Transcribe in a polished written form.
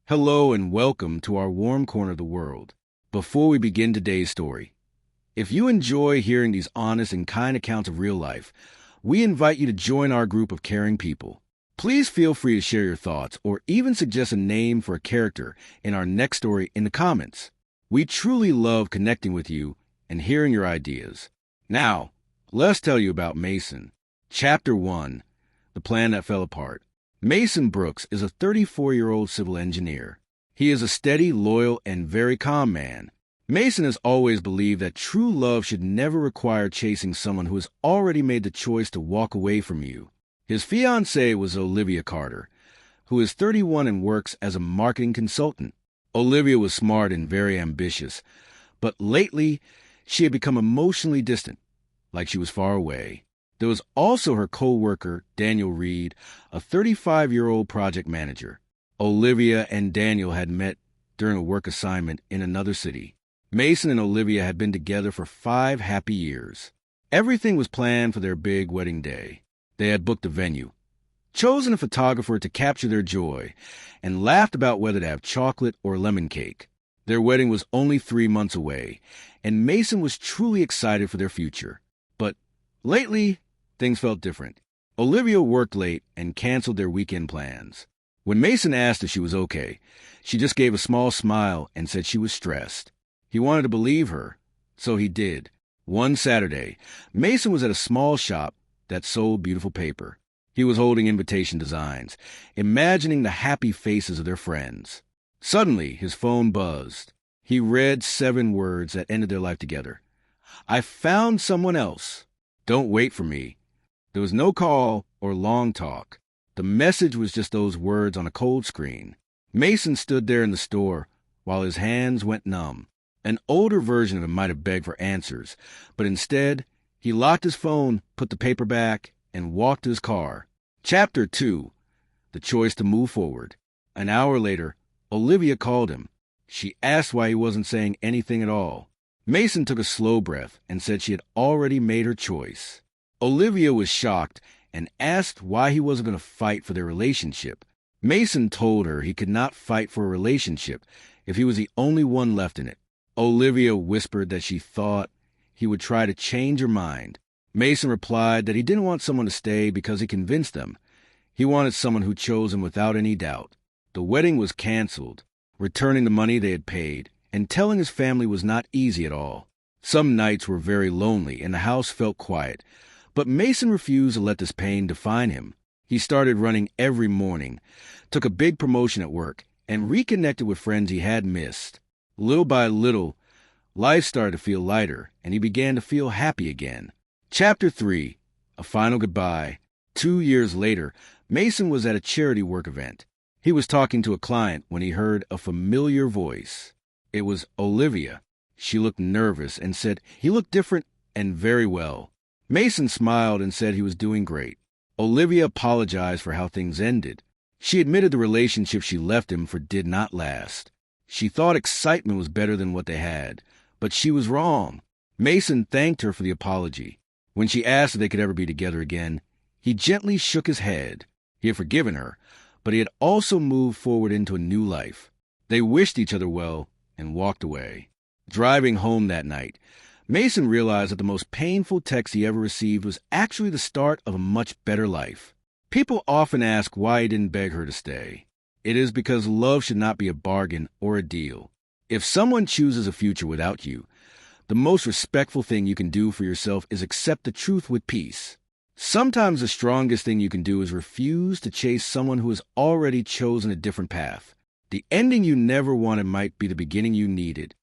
Hello and welcome to our warm corner of the world. Before we begin today's story, if you enjoy hearing these honest and kind accounts of real life, we invite you to join our group of caring people. Please feel free to share your thoughts or even suggest a name for a character in our next story in the comments. We truly love connecting with you and hearing your ideas. Now, let's tell you about Mason. Chapter 1, The Plan That Fell Apart. Mason Brooks is a 34-year-old civil engineer. He is a steady, loyal, and very calm man. Mason has always believed that true love should never require chasing someone who has already made the choice to walk away from you. His fiancée was Olivia Carter, who is 31 and works as a marketing consultant. Olivia was smart and very ambitious, but lately she had become emotionally distant, like she was far away. There was also her co-worker, Daniel Reed, a 35-year-old project manager. Olivia and Daniel had met during a work assignment in another city. Mason and Olivia had been together for 5 happy years. Everything was planned for their big wedding day. They had booked a venue, chosen a photographer to capture their joy, and laughed about whether to have chocolate or lemon cake. Their wedding was only 3 months away, and Mason was truly excited for their future. But lately, things felt different. Olivia worked late and canceled their weekend plans. When Mason asked if she was okay, she just gave a small smile and said she was stressed. He wanted to believe her, so he did. One Saturday, Mason was at a small shop that sold beautiful paper. He was holding invitation designs, imagining the happy faces of their friends. Suddenly, his phone buzzed. He read 7 words that ended their life together. "I found someone else. Don't wait for me." There was no call or long talk. The message was just those words on a cold screen. Mason stood there in the store while his hands went numb. An older version of him might have begged for answers, but instead, he locked his phone, put the paper back, and walked to his car. Chapter 2, The Choice to Move Forward. An hour later, Olivia called him. She asked why he wasn't saying anything at all. Mason took a slow breath and said she had already made her choice. Olivia was shocked and asked why he wasn't going to fight for their relationship. Mason told her he could not fight for a relationship if he was the only one left in it. Olivia whispered that she thought he would try to change her mind. Mason replied that he didn't want someone to stay because he convinced them. He wanted someone who chose him without any doubt. The wedding was canceled. Returning the money they had paid and telling his family was not easy at all. Some nights were very lonely and the house felt quiet, but Mason refused to let this pain define him. He started running every morning, took a big promotion at work, and reconnected with friends he had missed. Little by little, life started to feel lighter, and he began to feel happy again. Chapter 3, A Final Goodbye. 2 years later, Mason was at a charity work event. He was talking to a client when he heard a familiar voice. It was Olivia. She looked nervous and said he looked different and very well. Mason smiled and said he was doing great. Olivia apologized for how things ended. She admitted the relationship she left him for did not last. She thought excitement was better than what they had, but she was wrong. Mason thanked her for the apology. When she asked if they could ever be together again, he gently shook his head. He had forgiven her, but he had also moved forward into a new life. They wished each other well and walked away. Driving home that night, Mason realized that the most painful text he ever received was actually the start of a much better life. People often ask why he didn't beg her to stay. It is because love should not be a bargain or a deal. If someone chooses a future without you, the most respectful thing you can do for yourself is accept the truth with peace. Sometimes the strongest thing you can do is refuse to chase someone who has already chosen a different path. The ending you never wanted might be the beginning you needed.